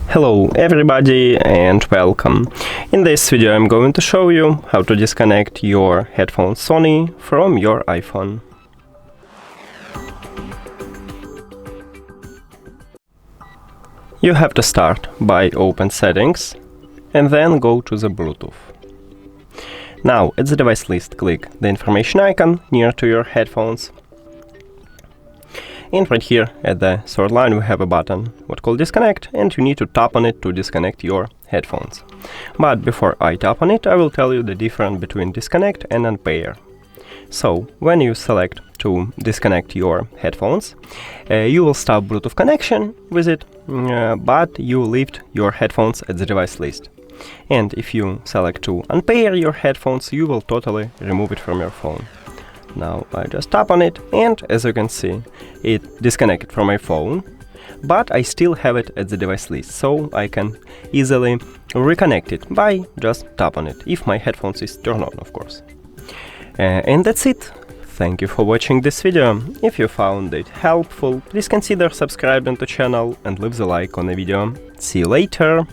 Hello everybody and welcome. In this video I'm going to show you how to disconnect your headphones Sony from your iPhone. You have to start by open settings and then go to the Bluetooth. Now at the device list click the information icon near to your headphones. And right here at the third line we have a button what called disconnect, and you need to tap on it to disconnect your headphones. But before I tap on it, I will tell you the difference between disconnect and unpair. So when you select to disconnect your headphones, you will stop Bluetooth connection with it, but you leave your headphones at the device list. And if you select to unpair your headphones, you will totally remove it from your phone. Now I just tap on it, and as you can see, it disconnected from my phone, but I still have it at the device list, so I can easily reconnect it by just tap on it, if my headphones is turned on, of course. And that's it. Thank you for watching this video. If you found it helpful, please consider subscribing to the channel and leave the like on the video. See you later!